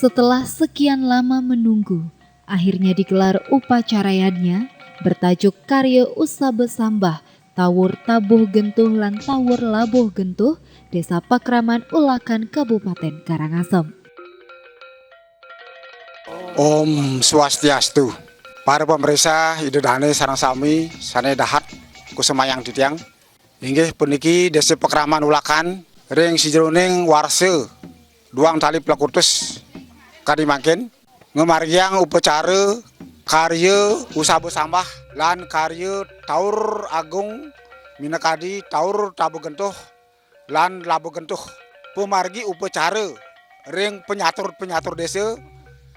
Setelah sekian lama menunggu, akhirnya digelar upacarayanya bertajuk Karya Usabe Sambah Tawur Tabuh Gentuh lan Tawur Labuh Gentuh, Desa Pakraman Ulakan, Kabupaten Karangasem. Om Swastiastu. Para pemirsa idedane sareng sami sane dahat kusemayang ditiang. Inggih puniki Desa Pakraman Ulakan ring sijroning warse duang tali plakutus kadimaken ngemargiang upacara karya Usabe Sambah lan karya Taur Agung minakadi Taur Tabuh Gentuh lan Labuh Gentuh. Pemargi upacara ring penyatur desa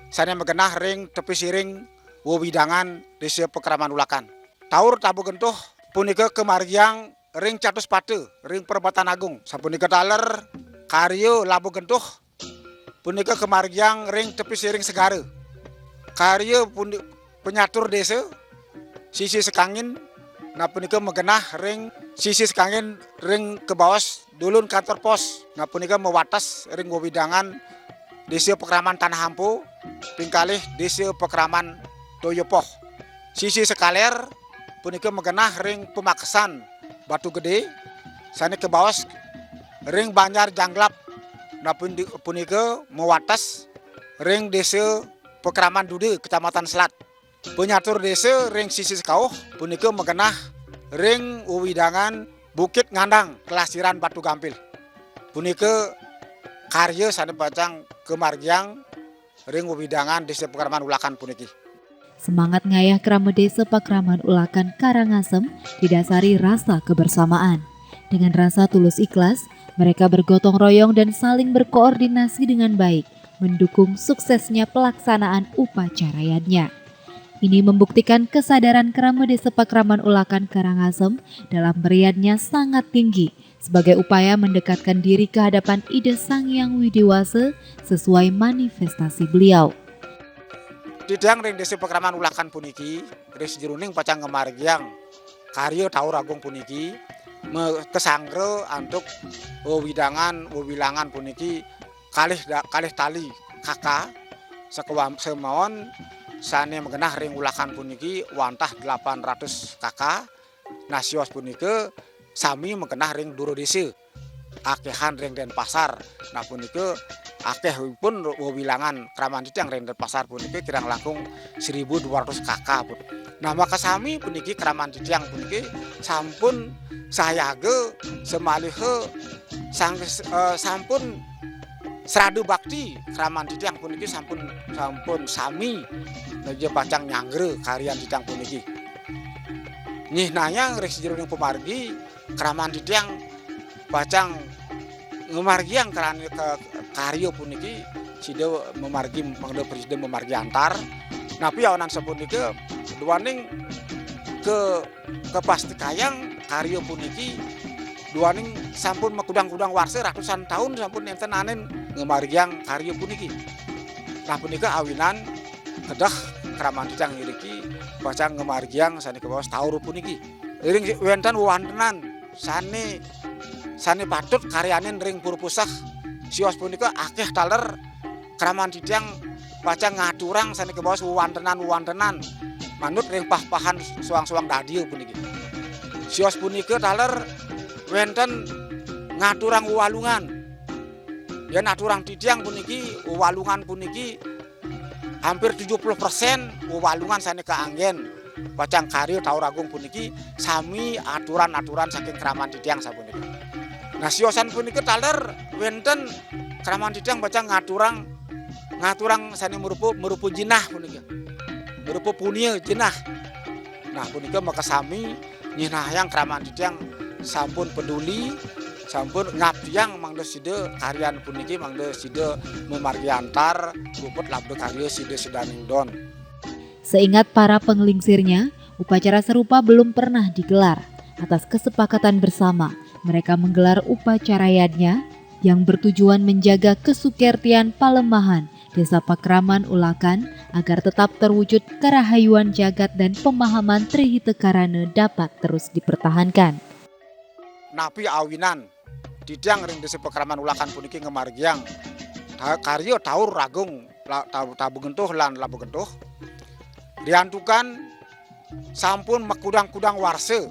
sane megenah ring tepi siring wewidangan Desa Pakraman Ulakan. Taur Tabuh Gentuh punika kemargiang ring Catus Pate ring Perempatan Agung. Sapunika taler karya Labuh Gentuh punika kemargiang ring tepi siring Segara. Karya penyatur desa sisi sekangin nah punika megenah ring sisi sekangin ring kebawas dulun kantor pos. Nah punika mewates ring wewidangan Desa Pakraman Tanah Hampu pingkalih Desa Pakraman Toyopoh. Sisi sekaler punika megenah ring Pemakesan Batu Gede sane kebawas ring Banjar Janglap. Nah punika mewates ring Desa Pakraman Dude Kecamatan Selat. Penyatur desa ring sisi sekauh punika megenah ring wewidangan Bukit Ngandang Kelasiran Batu Gampil. Punika karya sane pacang kemargiang ring wewidangan Desa Pakraman Ulakan puniki. Semangat ngayah krama Desa Pakraman Ulakan Karangasem didasari rasa kebersamaan. Dengan rasa tulus ikhlas, mereka bergotong royong dan saling berkoordinasi dengan baik, mendukung suksesnya pelaksanaan upacarayanya. Ini membuktikan kesadaran krama Desa Pakraman Ulakan Karangasem dalam beriatnya sangat tinggi sebagai upaya mendekatkan diri ke hadapan Ida Sang Hyang Widiwasa sesuai manifestasi beliau. Didang ring Desa Pakraman Ulakan puniki ring sejeruning pacang kemargiang karya Taur Agung puniki kesangre antuk wewilangan puniki kalih tali kakak sekewamon sane mengenah ring Ulakan puniki wantah 800 kakak. Nah sios punika sami mengenah ring Duro Desa akehan ring Denpasar. Nah punika akehipun wewilangan kraman titiang ring Denpasar puniki kirang langkung 1200 kakak. Nah maka sami puniki kraman titiang puniki sampun sayaga semalihe sampun seradu bakti kraman titiang puniki sampun sami meja pacang nyangre karyan titiang puniki. Nyih nayang ring sejeroning pemargi kraman titiang pacang ngemargiang karya puniki sida memargi mangda presiden memargi antar. Napi awanan sapunika duaning pasti kayang karya puniki duaning sampun makudang-kudang warse ratusan tahun sampun enten anen ngemargiang karya puniki. Nah punika awinan kedah kraman titiang ngriki pacang ngemargiang sane kebawas taur puniki. Ring wenten wontenan sane patut karyanen ring purpusah sios punika akeh taler kraman titiang pacang ngaturang sane kebawas wontenan manut ring pah-pahan suang-suang dadio puniki. Sios punika taler wenten ngaturang walungan. Yen aturang titiang puniki walungan puniki hampir 70% walungan sane kaanggen pacang karya Taur Agung puniki sami aturan-aturan saking kraman titiang sapunika. Nah siosan punika taler wenten kraman titiang pacang ngaturang sane merupa jinah punika. Merupa punya jinah. Nah punika makasami nyinayang kraman titiang sampun peduli sampun ngabdiang mangde sida karyan puniki mangde sida memargi antar puput labde karya sida sedaning don. Seingat para penglingsirnya, upacara serupa belum pernah digelar. Atas kesepakatan bersama, mereka menggelar upacara yadnya yang bertujuan menjaga kesukertian Palemahan Desa Pakraman Ulakan agar tetap terwujud kerahayuan jagat dan pemahaman Trihitekarana dapat terus dipertahankan. Napi awinan didang ring Desa Pakraman Ulakan puniki ngemargiang karya taur ragung tabu gentuh lan labu gentuh diantukan sampun mekudang-kudang warse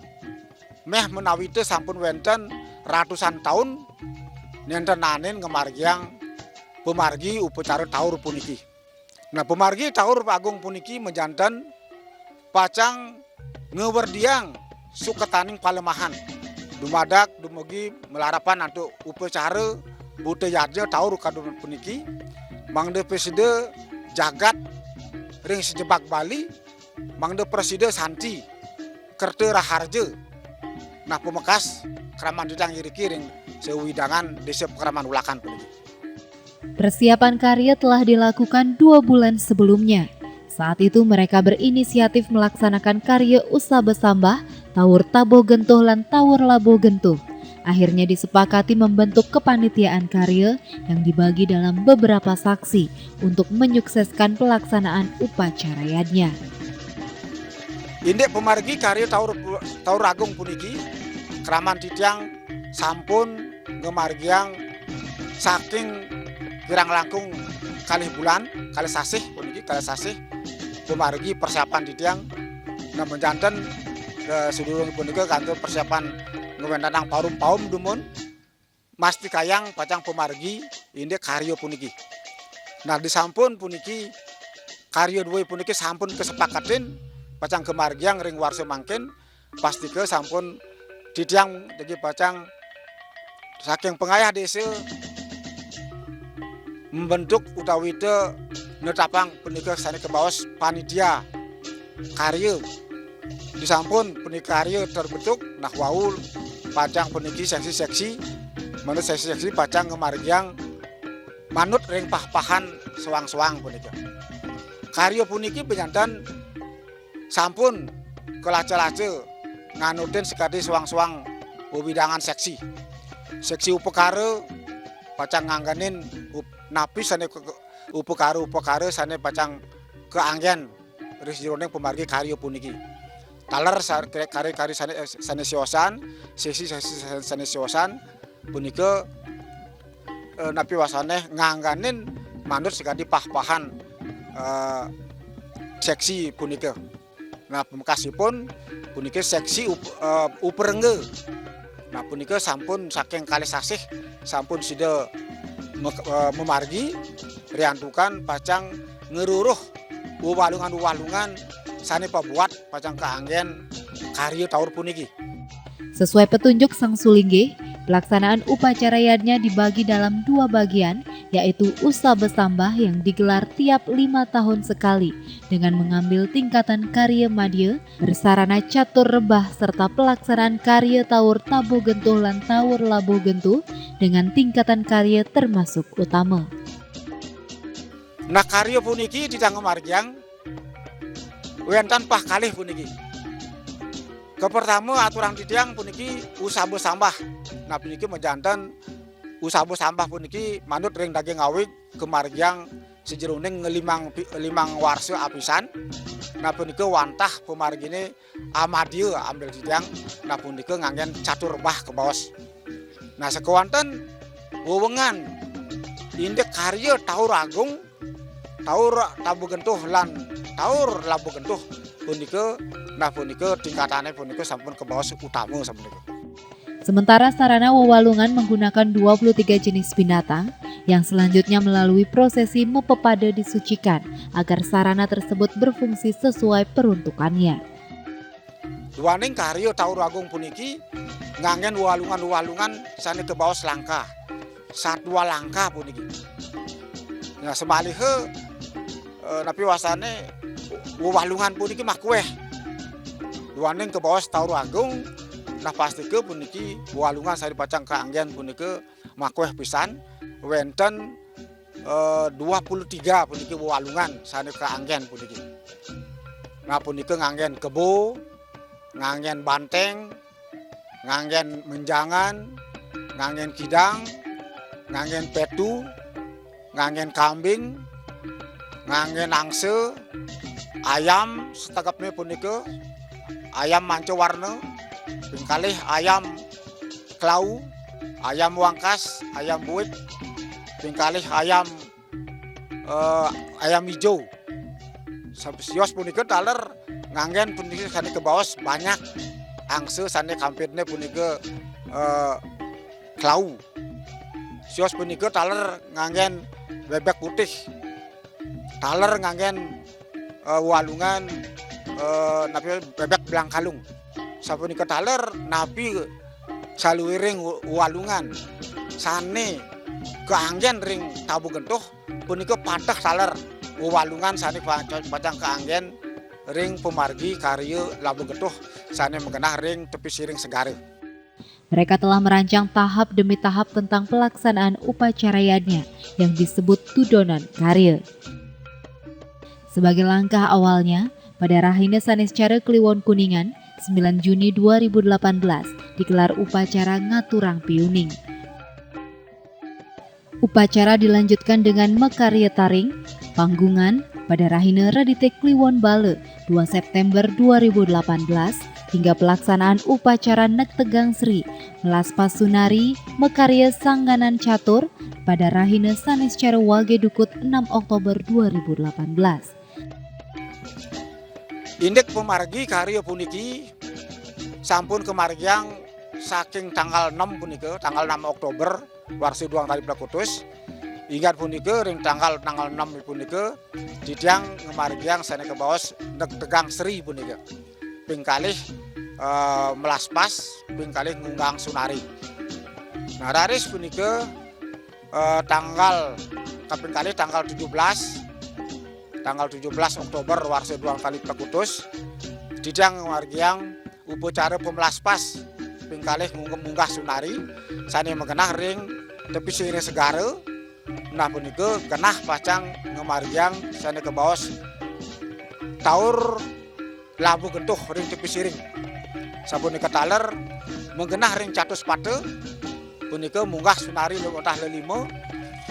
meh menawi teu sampun wenten ratusan tahun nentenanin ngemargiang pemargi upacara taur puniki. Nah pemargi taur agung puniki menjantan pacang ngewerdiang suketaning Palemahan dumadak dumugi melarapan untuk upacara budayanya taur kadun puniki mangde preside jagat ring sejebak Bali mangde preside santi kerte raharje. Nah pemekas kraman didang iriki ring sewidangan Desa Pakraman Ulakan puniki. Persiapan karya telah dilakukan 2 bulan sebelumnya. Saat itu mereka berinisiatif melaksanakan karya Usa Besambah, Taur Tabo Gentuh lan Taur Labo Gentuh. Akhirnya disepakati membentuk kepanitiaan karya yang dibagi dalam beberapa saksi untuk menyukseskan pelaksanaan upacara yadnya. Indek pemargi karya taur agung puniki kraman titiang sampun ngemargiang saking kirang langkung kalih bulan kalih sasih puniki kalih sasih pemargi persiapan titiang nah menjanten ke sedulur punika kantor persiapan ngewentanang paum dumun masti kayang pacang pemargi indek karya puniki. Nah disampun puniki karya dua puniki sampun kesepakatin pacang kemargiang ring warsa mangkin pasti ke sampun ditiang jadi pacang saking pengayah desa membentuk utawi te netapang punika sane kebawas panitia karya disampun punika karya terbentuk nah wau pacang puniki seksi-seksi menurut seksi-seksi pacang kemargiang manut ring pah-pahan sewang-sewang punika karya puniki penyantan sampun kelace-lace nganutin sekali sewang-sewang widangan seksi upekara pacang ngangganin napi sane upekara sane pacang keanggen risjironeng pemargi karya puniki taler kari sane siosan seksi sane siosan punika napi wasane ngangganin manut sekali pah-pahan seksi punika. Nah pemekasipun punika seksi uperengge. Nah punika sampun saking kalih sasih sampun sida memargi riantukan pacang ngeruruh walungan sane pabuat pacang kaanggen karya taur puniki. Sesuai petunjuk Sang Sulingge, pelaksanaan upacara yadnya dibagi dalam 2 bagian, yaitu Usa Besambah yang digelar tiap 5 tahun sekali dengan mengambil tingkatan karya madya, bersarana catur rebah serta pelaksanaan karya taur Tabo Gentuh lan Taur Labo Gentuh dengan tingkatan karya termasuk utama. Nah karya puniki didang margiang wenten pah kalih puniki. Kepertama aturan titiang puniki Usa Besambah. Nah puniki menjantan Usa Besambah puniki manut ring daging awik kemargiang sejeroning limang warsa apisan. Nah punika wantah pemargine amadia ambil titiang. Nah punika nganggen catur rebah ke bawas. Nah sekewanten wewengan indek karya taur agung taur Tabo Gentuh lan Taur Labo Gentuh punika nah punika tingkatane punika sampun ke bawah utama sampun. Sementara sarana wewalungan menggunakan 23 jenis binatang yang selanjutnya melalui prosesi mepepada disucikan agar sarana tersebut berfungsi sesuai peruntukannya. Duaning karya taur agung puniki nganggen walungan sane ke bawah langkah. 1-2 langkah puniki. Nah semalihe napi wasane walungan puniki mah kueh. duaning ke bawah Taur Agung. Nah pasti ke puniki walungan saya dipacang ke anggen puniki makueh pisan wenten 23 puniki walungan saya ke anggen puniki. Nah puniki nganggen kebo, nganggen banteng, nganggen menjangan, nganggen kidang, nganggen petu, nganggen kambing, nganggen angse, ayam setagapnya puniki, ayam manco warna, pingkalih ayam klau, ayam wangkas, ayam buit, pingkalih ayam ayam hijau. Sios puniki taler nganggen puniki sani ke bawas banyak angse sani kampirne puniki klau. Sios puniki taler nganggen bebek putih. Taler nganggen walungan napi bebek belang kalung. Sapunika taler napi saluwiring walungan. Sane keanggen ring tabu gentuh punika patah taler walungan sane pacang keanggen ring pemargi karya labu gentuh sane mengenah ring tepi siring segare. Mereka telah merancang tahap demi tahap tentang pelaksanaan upacaranya yang disebut Tudonan Karya. Sebagai langkah awalnya, pada Rahina Sanes Cara Kliwon Kuningan, 9 Juni 2018, digelar upacara Ngaturang Piuning. Upacara dilanjutkan dengan Mekarya Taring, Panggungan, pada Rahina Radite Kliwon Bale, 2 September 2018, hingga pelaksanaan upacara Nek Tegang Sri, Melaspas Sunari, Mekarya Sangganan Catur, pada Rahina Sanes Cara Wage Dukut 6 Oktober 2018. Indek pemargi karya puniki sampun kemargiang saking tanggal 6 puniki, tanggal 6 Oktober warsi duang tali Plakutus. Ingat puniki ring tanggal 6 puniki didiang kemargiang sane ke bawas Nek Tegang Sri puniki. Pingkalih melaspas, pingkalih ngunggang sunari. Nah raris puniki tanggal kapingkalih tanggal 17 Oktober warsa duang kali Plakutus didang wargiang upacara pemelaspas pingkalih munggah sunari sane mengenah ring tepi siring segara. Nah punika genah pacang ngemargiang sane ke bawas taur labu gentuh ring tepi siring. Sapunika taler mengenah ring catus pate punika munggah sunari lewatah lelima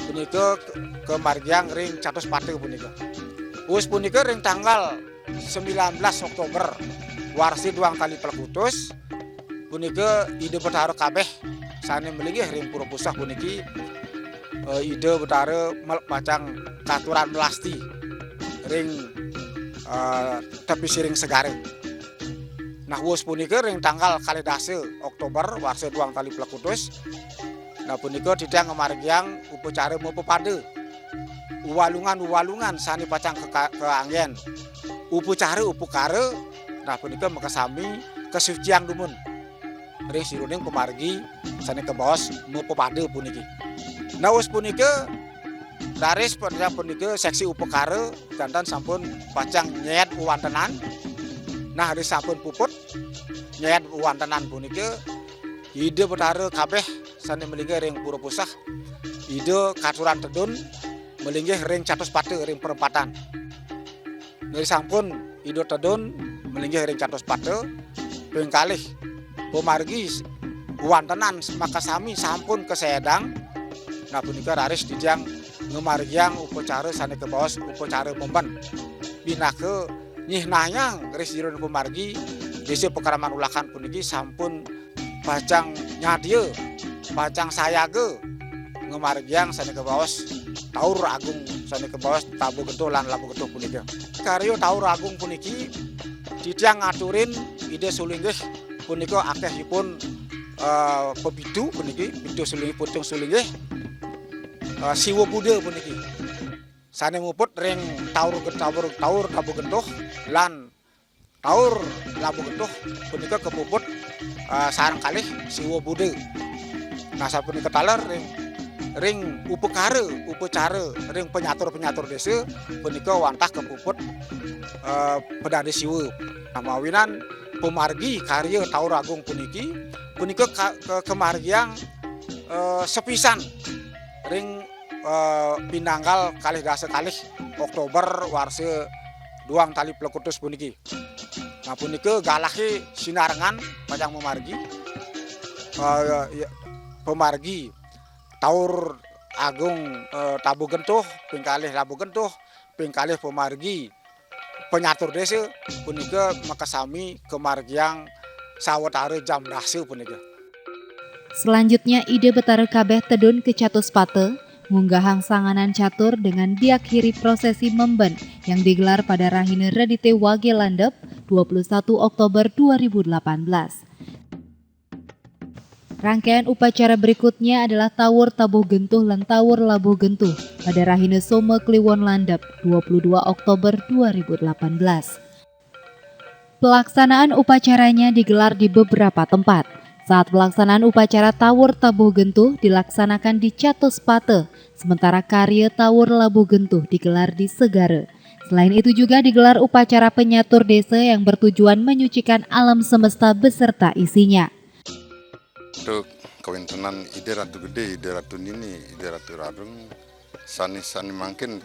punika kemargiang ring catus pate punika. Wis punika ring tanggal 19 Oktober warsi duang kali Plakutus punika ide betara kabeh sane melinggih ring pura pusah puniki ide betara pacang katuran melasti ring tepi siring segare. Nah wis punika ring tanggal kalidase Oktober warsi duang kali Plakutus. Nah punika didang ngemargiang upacara mepepade walungan sani pacang ke anggen upacara upukare. Nah punika makasami kesucian dumun ring siruning pemargi sani ke bawas mepepade puniki. Nah wis punika daris punika seksi upukare jantan sampun pacang nyet uwantenan. Nah hari sampun puput nyet uwantenan punika ide betara kabeh sani melinggih ring pura pusah ide katuran tedun melinggih ring catus pate ring perempatan. Dari sampun ide tedun melinggih ring catus pate pengkalih pemargi uwantenan makasami sampun kesedang. Nah punika raris dijang ngemargiang upacara sane ke bawas upacara memban binake nyihnanyang ris jirun pemargi desa Pekraman Ulakan puniki sampun pacang nyadie pacang sayage ngemargiang sane ke bawas Taur Agung sane ke bawas tabu gentuh lan labu gentuh puniki. Karya Taur Agung puniki didang ngaturin ide sulinggih punika akehipun pebidu puniki bidu sulinggih putung sulinggih siwa Buddha puniki sane muput ring taur tabu gentuh lan taur labu gentuh punika kepuput sareng kalih siwa Buddha. Nah sapunika taler ring upacara ring penyatur desa punika wantah kepuput pedade siwa. Nah mawinan pemargi karya Taur Agung puniki kemargiang sepisan ring pinanggal kalih dasa kalih Oktober warse duang tali plekutus puniki. Nah puniki galahi sinarengan pajang memargi pemargi Taur Agung Tabu Gentuh pingkalih Labu Gentuh pingkalih pemargi penyatur desa punika makasami kemargiang sawetara jam dahsu punika. Selanjutnya ide Betara kabeh tedun ke Catus Pate, munggahang sanganan catur dengan diakhiri prosesi memben yang digelar pada Rahina Radite Wage Landep 21 Oktober 2018. Rangkaian upacara berikutnya adalah Tawur Tabuh Gentuh lan Tawur Labuh Gentuh pada Rahina Soma Kliwon Landep 22 Oktober 2018. Pelaksanaan upacaranya digelar di beberapa tempat. Saat pelaksanaan upacara Tawur Tabuh Gentuh dilaksanakan di Catus Pate, sementara karya Tawur Labuh Gentuh digelar di Segara. Selain itu juga digelar upacara penyatur desa yang bertujuan menyucikan alam semesta beserta isinya. Untuk kawintenan ide Ratu Gede, ide Ratu Nini, ide Ratu Rarung, sani mangkin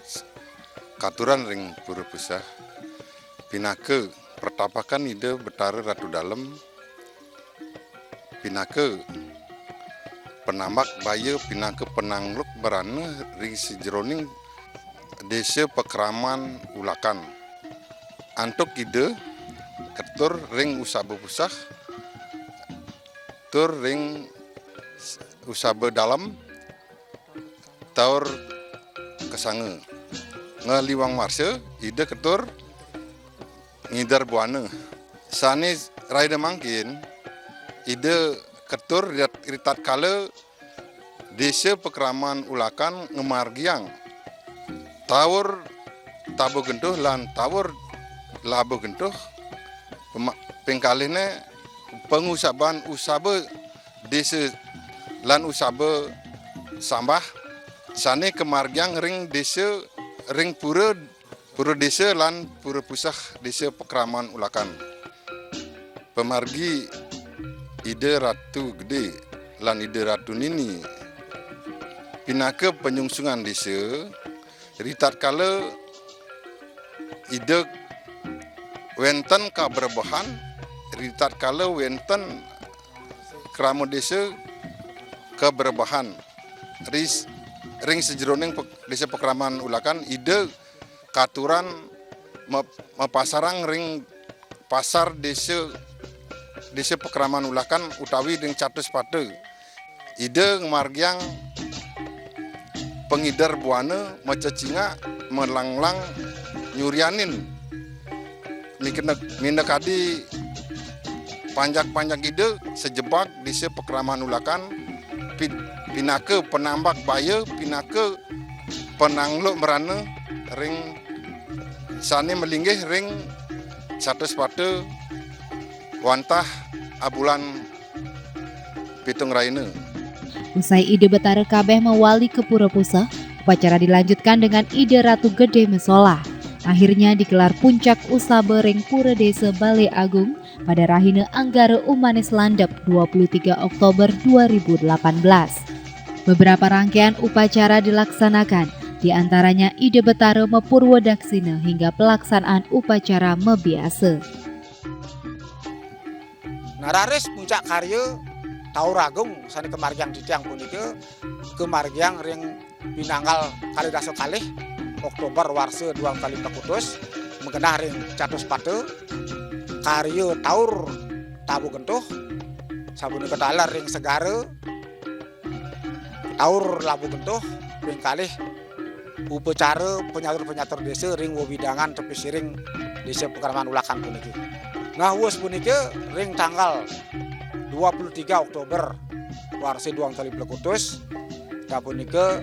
katuran ring pura pusah, pinake pertapakan ide Betara Ratu Dalem, pinake penambak baye, pinake penangluk berane ring sejroning desa Pekraman Ulakan. Antuk ide ketur ring usabe pusah, tur ring usabe dalam taur kesange. Ngeliwang marse ide ketur ngidar buana. Sani raida mangkin ide ketur ritat kala desa Pekraman Ulakan ngemargiang Tawur Tabuh Gentuh lan Tawur Labuh Gentuh pengkalihne pengusaban usabe desa lan usabe sambah sane kemargiang ring desa ring pura desa lan pura pusah desa Pekraman Ulakan. Pemargi ide Ratu Gede lan ide Ratu Nini pinake penyungsungan desa ritat kala ide wenten kaberbahan ritat kala wenten krama desa keberbahan ring sejroning desa Pekraman Ulakan ide katuran mapasarang ring pasar desa Pekraman Ulakan utawi ring Catus Pate ide margiang pengidar buana macacinga melanglang nyurianin minekadi panjak-panjak ide sejebak desa Pekraman Ulakan pinake penambak baye pinake penangluk merana ring sane melinggih ring Catus Pate wantah abulan pitung raina. Usai ide Betara kabeh mewali ke Pura Pusah, upacara dilanjutkan dengan ide Ratu Gede Mesola. Akhirnya digelar puncak usabe ring Pura Desa Balai Agung pada Rahina Anggara Umanis Landep 23 Oktober 2018. Beberapa rangkaian upacara dilaksanakan, di antaranya ide Betara Mepurwodaksina hingga pelaksanaan upacara mebiasa. Nararis puncak karya Taur Agung sani kemargiang ditiang punika kemargiang ring pinanggal kali dasa kalih Oktober warse duang kali plekutus mengenah ring Catus Pate karya Taur Tabuh Gentuh sapunika talar ring Segara Taur Labuh Gentuh ring kalih upacara penyatur desa ring wewidangan tepi siring desa Pekraman Ulakan puniki. Nah wus punika ring tanggal 23 Oktober warse duang kali plekutus kapunika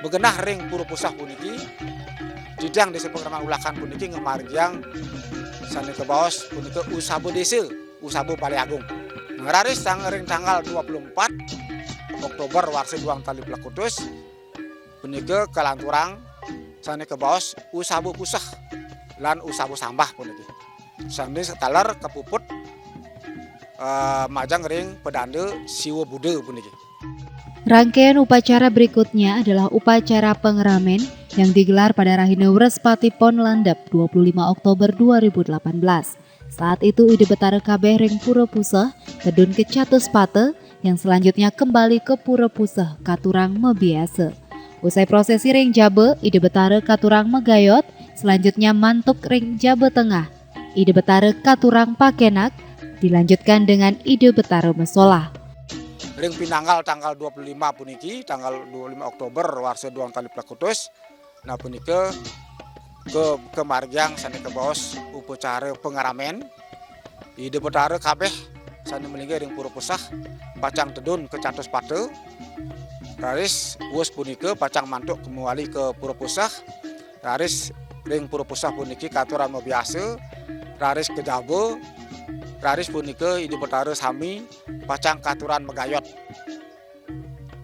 begenah ring Pura Pusah puniki didang desa Pekraman Ulakan puniki ngemargiang sane kebaos punika usabe desa usabe Balai Agung. Ngararis ring tanggal 24 Oktober warse duang kali plekutus punika kalanturang sane kebaos usabe pusah lan usabe sambah puniki. Sane setalar kepuput majang ring pedande siwa bude puniki. Rangkaian upacara berikutnya adalah upacara pengeramen yang digelar pada Rahina Wrespati Pon Landap 25 Oktober 2018. Saat itu Ide Betara kabeh ring Pura Puseh tedun ke Catus Pate yang selanjutnya kembali ke Pura Puseh Katurang Mebiase. Usai prosesi ring Jabe, Ide Betara Katurang Megayot, selanjutnya mantuk ring Jabe Tengah. Ide Betara Katurang Pakenak dilanjutkan dengan Ide Betara Mesolah. Ring Pinanggal tanggal 25 puniki, tanggal 25 Oktober warsa duang kali plakutus. Nah punike ke margiang sane ke bos upacara pengaramen. Ide Betara kabeh sane melingga ring Pura Puseh pacang tedun ke Catus Pate. Raris wus punike pacang mantuk kembali ke Pura Puseh. Raris ring Pura Puseh puniki katuran biasa. Raris ke Jabe. Raris punike Ide Betara sami pacang katuran Megayot.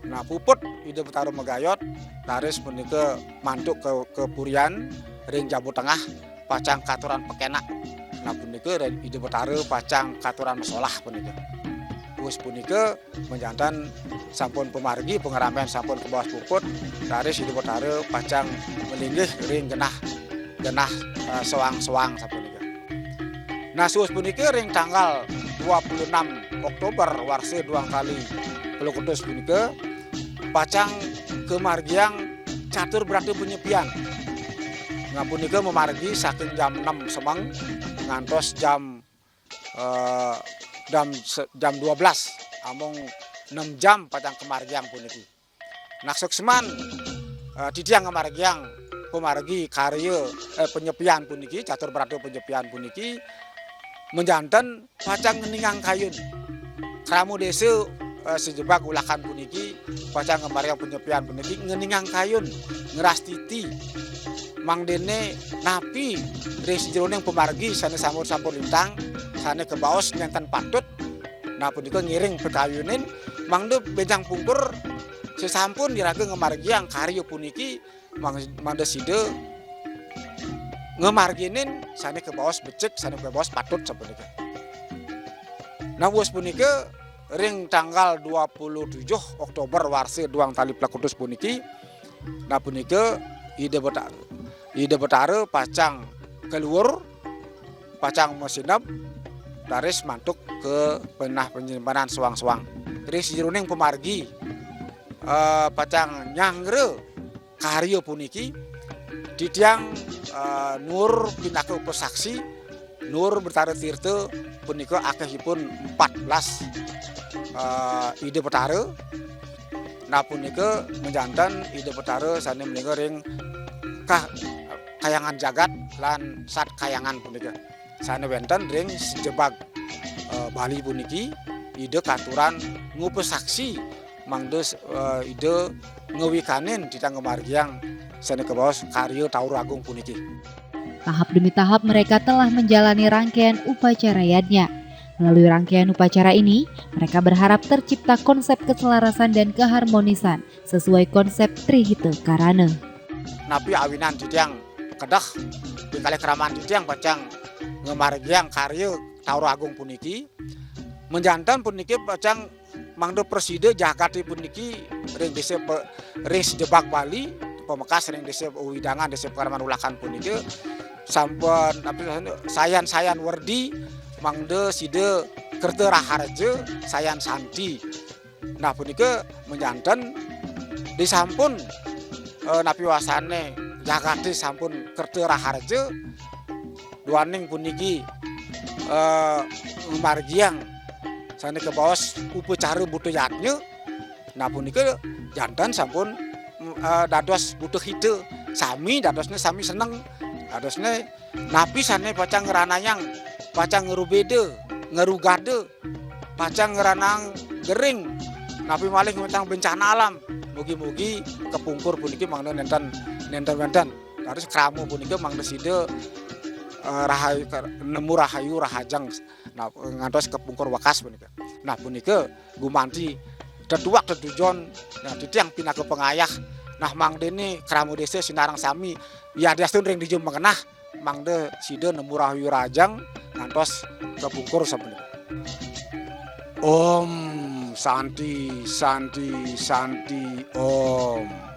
Nah puput Ide Betara Megayot, raris punike mantuk ke Purian ring Jabu Tengah pacang katuran Pekenak. Nah punike Ide Betara pacang katuran Mesolah punike. Wis punike menjantan sampun pemargi pengeramen sampun ke bawah puput, raris Ide Betara pacang melinggih ring genah sewang-sewang sapunike. Nah suus punike ring tanggal 26 Oktober warsa duang kali pelukudus punike pacang kemargiang catur berarti penyepian. Nah punike memargi saking jam 6 semang ngantos jam 12 among 6 jam pacang kemargiang puniki. Nah sukseman didiang kemargiang pemargi karya penyepian puniki catur berarti penyepian puniki menjantan pacang ngeningang kayun. Kramu desa sejebak ulakan puniki pacang kemargiang penyepian puniki ngeningang kayun ngeras titi mangdene napi ring sejeroning pemargi sane sampur lintang sane kebaos nyantan patut. Nah punika ngiring pekayunin mangde benjang pungkur sesampun diraga ngemargiang karya puniki mangde side ngemarginin sane kebaos becek sane kebaos patut sapunika. Nah wus punika ring tanggal 27 Oktober warsa duang tali plakutus puniki. Nah punika Ide Betara pacang keluar pacang mesinap daris mantuk ke penah penyimpanan sewang-sewang. Ring sejeroning pemargi pacang nyangre karya puniki didiang Nur pinaka upasaksi Nur Betara Tirta punika akehipun 14 Ide Betara. Nah punika menjantan Ide Betara sane menika ring kayangan jagat lan sat kayangan punika. Sane wonten ring sejebag Bali puniki Ide katuran ngupasaksi mangde Ide ngewikanin ditang kemargiang sane kebaos karya Taur Agung puniki. Tahap demi tahap mereka telah menjalani rangkaian upacara yadnya. Melalui rangkaian upacara ini, mereka berharap tercipta konsep keselarasan dan keharmonisan sesuai konsep Trihita Karana. Napi awinan didiang kedah bingkale keraman didiang pacang ngemargiang karya Taur Agung puniki. Menjantan puniki pacang mangde preside jagati puniki ring desa ring sejebak Bali pemekas ring desa Widangan desa Pekaraman Ulakan puniki sampun sayan werdi mangde side Kerta Raharja sayan santi. Nah puniki menjantan disampun napi wasane jagati sampun Kerta Raharja duaning puniki margiang sane kebaos upacara budayanya. Nah punika jantan sampun dados butuh hide sami dadosne sami seneng dadosne napi sane pacang ngeranayang pacang ngerubede ngerugade pacang ngeranang gering napi malih mentang bencana alam mugi-mugi kepungkur puniki mangda nenten terus kramu puniki mangda side rahayu nemu rahayu rahajang nah ngantos kepungkur wakas punika. Nah punika gumanti tetuak tetujon nah titiang pinaka pengayah nah mangdene kramu desa sinarang sami ya diastun ring dijum mengenah mangde side nemu rahayu rajang ngantos kepungkur sapunika. Om Santi Santi Santi Om.